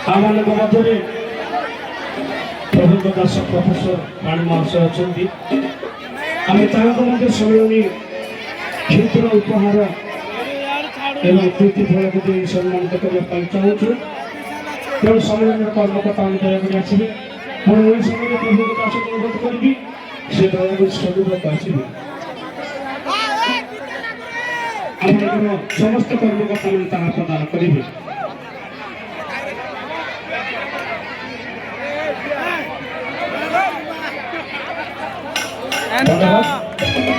आमମାନଙ୍କ ମଧ୍ୟରେ ପ୍ରଭୁଙ୍କ ଦାସ ପ୍ରଫେସର ପାଣି ମହାଶୟ ଅଛନ୍ତି। ଆମେ ତାଙ୍କ ମଧ୍ୟ ସମ୍ମିଳନୀ କ୍ଷୁଦ୍ର ଉପହାର ଏବଂ କୃତି ଫଳକୁ ଦେଇ ସମ୍ମାନିତ କରିବା ପାଇଁ ଚାହୁଁଛୁ। ତେଣୁ ସମ୍ମିଳନୀର କର୍ମକର୍ତ୍ତାମାନେ ଦୟାକରି ଆସିବେ। ମୁଁ ଏହି ସମୟରେ ପ୍ରଭୁଙ୍କ ଦାସକୁ ଅନୁରୋଧ କରିବି ସେ ଦୟାକରି ସବୁକୁ ଆସିବେ। ଆପଣଙ୍କର ସମସ୍ତ କର୍ମକର୍ତ୍ତାମାନେ ତାହା ପ୍ରଦାନ କରିବେ।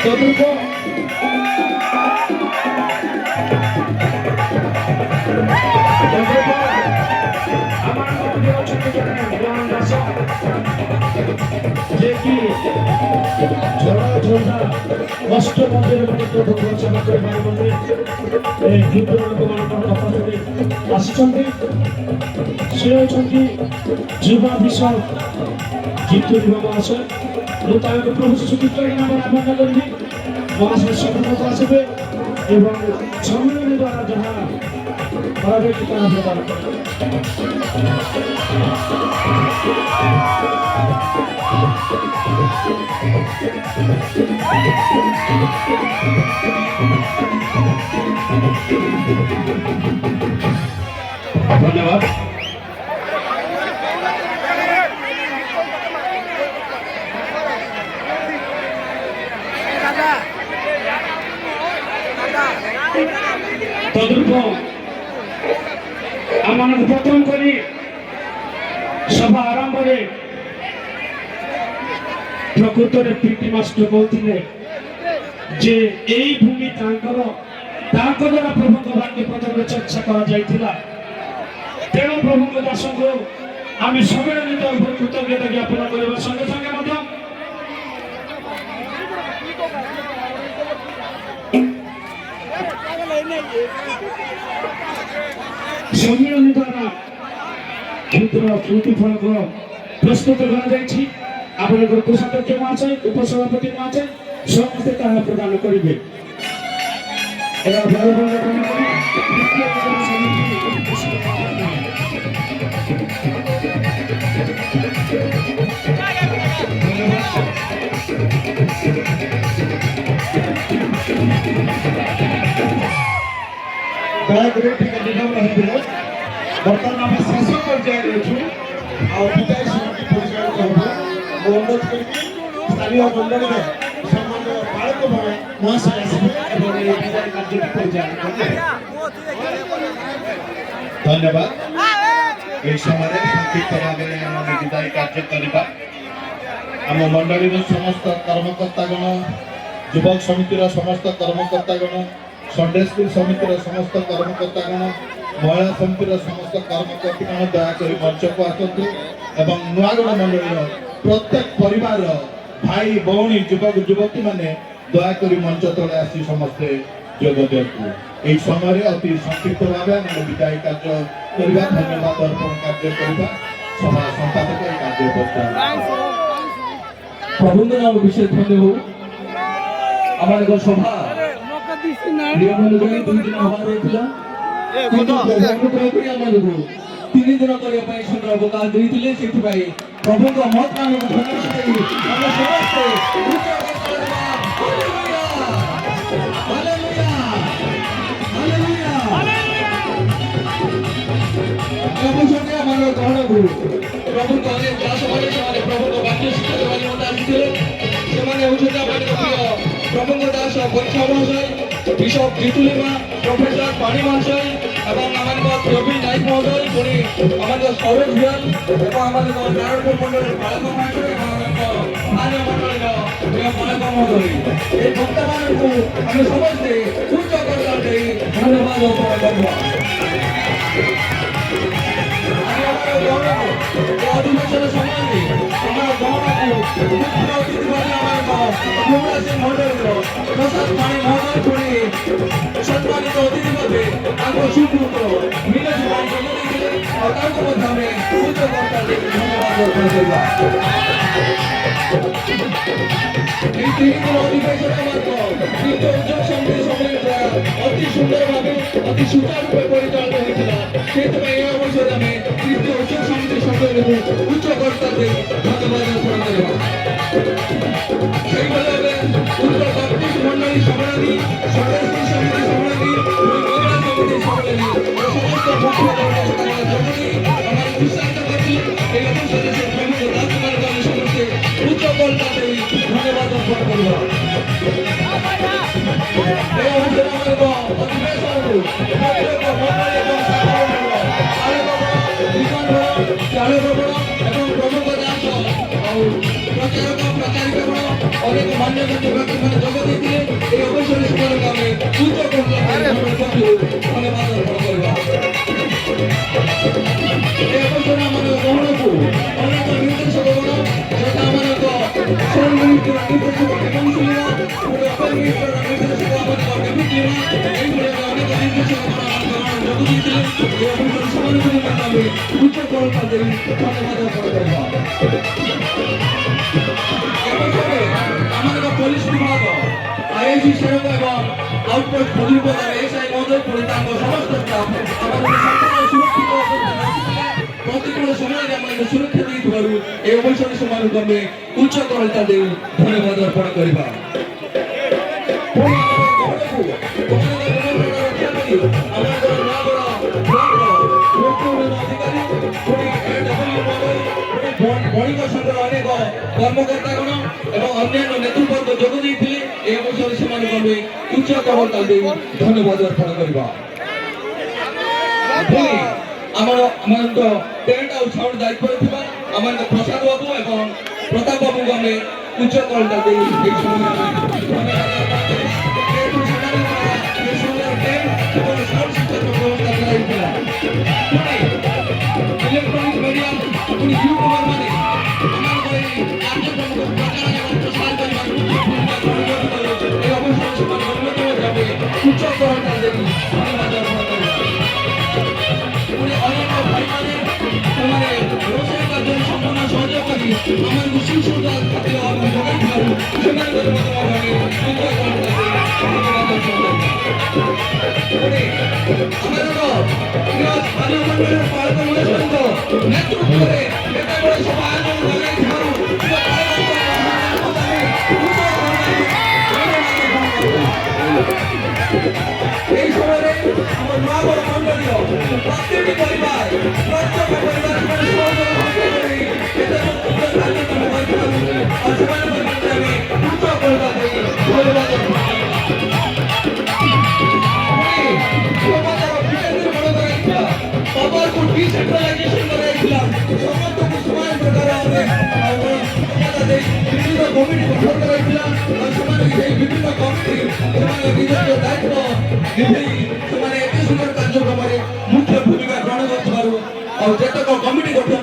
चतुर्थ कष्ट मंदिर सेवा कर जीवा विषय जीतु महाशय प्रभु सुचित्र नाम आह्वान करी महाशय शपथ आसबे एवं सम्मेलन द्वारा जहाँ प्रदान धन्यवाद। तदरूप आम प्रथम करी सभा आरंभ प्रकृत पीटी मास्टर कहते जे यही भूमि द्वारा प्रभु वाक्य प्रथम चर्चा कर तेणु प्रभु दास को आम सम्मिलित कृतज्ञता ज्ञापन करने संगे संगे सम्मेलन द्वारा क्षुद्र कृति फल को प्रस्तुत कर कोषाध्यक्ष महाशय उपसभापति महाशय समस्ते प्रदान करेंगे। बर्तमान आम शेष पर्यायर अच्छु विदाय समिति परिचालन करबू अनुरोध करके स्थानीय मंडल में सम्मान्य बालक महाशय आसबे एवं विदाय कार्य परिचालन करेंगे। धन्यवाद। ये समय संक्षिप्त भाव में आम विदाय कार्य करवा आम मंडली समस्त कर्मकर्तागण युवक समितिर समस्त कर्मकर्तागण संडे स्कूल समितिर समस्त कर्मकर्तागण महिला समितिर समस्त कर्मकर्तागण दयाकोरी मंच को आसतु एवं नुआगढ़ मंडल प्रत्येक परिवार भाई भौणी युवक युवती माने दयाकोरी मंच तले आसी समस्ते जोग दियंतु। एई समय अति संक्षिप्त भाव आम विदाय कार्य करवा धन्यवाद अर्पण कार्य करवा सभा संपादक कार्य उपस्थित प्रभु नाम विशेष धन्य हो आम सभा नियम अनुसार 2 दिन हवा रही तीन दिन करने सुंदर अवकाश देते प्रभु को मत ग्रहण गुरु प्रभु को अनेक दास प्रभु को वाक्य शिक्षा प्रभु को दास परीक्षा महाशय बिशप जितुलिमा प्रोफेसर पाणी महाशय एवं प्रवीण नायक महोदय पुणी सौरभ भूयाल नारायणपुर मंडल बालक महाशय स्थानीय मंडल बालक महोदय ये भक्ता मानक आम समस्ते उच्च धन्यवाद। ଅଧିବେଶନ ସମୟରେ ଆମର ଗହଣକୁ ମୁଖ୍ୟ ଅତିଥି ଭାବେ ଆମର ଯୁବରାଜ ମଣ୍ଡଳୀର ପ୍ରସାଦ ପାଣି ମହୋଦୟ ପୁଣି ସମ୍ମାନିତ ଅତିଥି ଭାବେ ତାଙ୍କ ସୁପୁତ୍ର ମିନୋଜ ଭାଇ ଯୋଗ ଦେଇଥିଲେ ଆଉ ତାଙ୍କୁ ମଧ୍ୟ ଆମେ ଉଚ୍ଚ କର୍ତ୍ତା ଦେଇ ଧନ୍ୟବାଦ ଅର୍ପଣ କରିବା। এই 3 দিন অধিবেশনে মাত্র কিন্তু উদ্যোগ সমিতি সম্মিলিত অতি সুন্দর ভাবে অতি সুচারুরূপে পরিচালিত হয়েছিল। সেইভাবে এই অবসরে আমি তৃতীয় উদ্যোগ সমিতি সম্মিলিত উচ্চ কর্তাদের ধন্যবাদ অর্পণ করব। সেইভাবে উত্তর কর্তৃক মন্ডলী সভাপতি সদস্য সমিতি সভাপতি মহিলা সমিতি সভাপতি সমস্ত মুখ্য কর্মকর্তারা যোগ দিয়ে আমার উৎসাহিত করছি। এই অবসরে প্রমুখ রাজকুমার দলের সমস্ত উচ্চ কর্তাদের ধন্যবাদ অর্পণ করব। এই অবসরে আমাদের অধিবেশনକୁ প্রত্যেক মন্ডলী এবং শাখা মন্ডল চালক এবং প্রমুখ দাস ଆଉ ପ୍ରଚାରକ ପ୍ରଚାରିକାଗଣ ଅନେକ ମାନ୍ୟଗଣ୍ୟ ବ୍ୟକ୍ତିମାନେ ଯୋଗ ଦେଇଥିଲେ। ଏହି ଅବସରରେ ସେମାନଙ୍କୁ ଆମେ ଉଚ୍ଚ ପକ୍ଷରୁ ଧନ୍ୟବାଦ ଅର୍ପଣ କରିବା। ଏହି ଅବସରରେ ଆମର ଗହଣକୁ ଅନେକ ନିର୍ଦ୍ଦେଶକଗଣ ଯଥା ଆମମାନଙ୍କ ସୋଲ ମିନିଷ୍ଟ୍ରିର ନିର୍ଦ୍ଦେଶକ ହେମନ୍ତ ଲିମା ପୁଣି ଅପର ମିନିଷ୍ଟ୍ରିର ନିର୍ଦ୍ଦେଶକ ଆମମାନଙ୍କ ଡେଭିଡ୍ ଲିମା ଏହିଭଳି ଅନେକ ନିର୍ଦ୍ଦେଶକଗଣ ଆମମାନଙ୍କ ଯୋଗ ଦେଇଥିଲେ। ଏହି ଅବସରରେ ସେମାନଙ୍କୁ ମଧ୍ୟ ଆମେ ଉଚ୍ଚ କଳକା ଦେଇ ଧନ୍ୟବାଦ ଅର୍ପଣ କରିବା। আমাদের পুলিশ বিভাগ আইআইসি সেরক এবং আউটপোস্ট প্রদীপদার এসআই মহোদয় পুরী তাঙ্ক সমস্ত স্টাফ আমাদের সম্পূর্ণ সুরক্ষিত প্রতিকূল সময়ে আমাদের সুরক্ষা ଦେଇଥିବାରୁ এই অবসরে ସେମାନଙ୍କୁ ଆମେ ଉଚ୍ଚ କଳକା ଦେଇ ଧନ୍ୟବାଦ ଅର୍ପଣ କରିବା। বণিক সংঘର ଅନେକ କର୍ମକର୍ତ୍ତାଗଣ ଏବଂ ଅନ୍ୟାନ୍ୟ ନେତୃବର୍ଗ ଯୋଗ ଦେଇଥିଲେ। ଏହି ଅବସରରେ ସେମାନଙ୍କୁ ଆମେ ଉଚ୍ଚ କଳକା ଦେଇ ଧନ୍ୟବାଦ ଅର୍ପଣ କରିବା। ଆମମାନଙ୍କ ଟେଣ୍ଟ ଆଉ ସାଉଣ୍ଡ ଦାୟିତ୍ୱରେ ଥିବା ଆମମାନଙ୍କ ପ୍ରସାଦ ବାବୁ ଏବଂ ପ୍ରତାପ ବାବୁଙ୍କୁ ଆମେ ଉଚ୍ଚ କଳକା ଦେଇ ଏହି ସମୟରେ ইলেকট্রনিক মিডিয়া পুଣି ୟୁଟ୍ୟୁବର ମାନେ ଆମମାନଙ୍କ ଏହି କାର୍ଯ୍ୟକ୍ରମକୁ ପ୍ରଚାର ଏବଂ ପ୍ରସାର କରିବାର ମୁଖ୍ୟ ଭୂମିକା ଗ୍ରହଣ କରିଥିବାରୁ ଏହି ଅବସରରେ ସେମାନଙ୍କୁ ଅନ୍ୟତମ ଭାବେ ଉଚ୍ଚ କଳକା ଦେଇ ଧନ୍ୟବାଦ ଅର୍ପଣ କରିବା। ପୁଣି ଅନେକ ଭାଇମାନେ ସେମାନେ ରୋଷେଇ କାର୍ଯ୍ୟରେ ସମ୍ପୂର୍ଣ୍ଣ ସହଯୋଗ କରି ଆମମାନଙ୍କୁ ସୁସ୍ୱାଦୁ ଖାଦ୍ୟ ଯୋଗାଇଥିବାରୁ ସେମାନଙ୍କୁ ମଧ୍ୟ ଆମେ ଉଚ୍ଚ କଳକା ଦେଇ ଧନ୍ୟବାଦ ଅର୍ପଣ କରିବା। ପୁଣି ଆମମାନଙ୍କ ପ୍ରିୟ ସ୍ଥାନୀୟ ମଣ୍ଡଳୀର ପାଳକ ମହାଶୟଙ୍କ ନେତୃତ୍ୱରେ ଏତେ ବଡ଼ ସଭା ଆୟୋଜନ କରାଯାଇଥିବାରୁ এই সমୟରେ ଆମ ନୂଆଗଡ଼ ମଣ୍ଡଳୀର ପ୍ରତିଟି ପରିବାର ପ୍ରତ୍ୟେକ ପରିବାର ସହଯୋଗ କରି ଏତେ ସୁନ୍ଦର କାର୍ଯ୍ୟକ୍ରମ କରିଥିବାରୁ ଆଉ ସେମାନଙ୍କ ନିମନ୍ତେ ଆମେ ଉଚ୍ଚ କଳକା ଦେଇ ଧନ୍ୟବାଦ ଅର୍ପଣ କରିବା। ପାୱାରକୁ ଡିସେଣ୍ଟ୍ରାଲାଇଜେସନ କରାଯାଇଥିଲା। ସମସ୍ତଙ୍କୁ ସମାନ ପ୍ରକାର ବିଭିନ୍ନ କମିଟି ଗଠନ କରାଯାଇଥିଲା ଆଉ ସେମାନେ ସେହି ବିଭିନ୍ନ କମିଟି ସେମାନେ ନିଜ ନିଜ ଦାୟିତ୍ୱ ନିଭେଇ ସେମାନେ ଏତେ ସୁନ୍ଦର କାର୍ଯ୍ୟକ୍ରମରେ ମୁଖ୍ୟ ଭୂମିକା ଗ୍ରହଣ କରିଥିବାରୁ ଆଉ ଯେତେକ କମିଟି ଗଠନ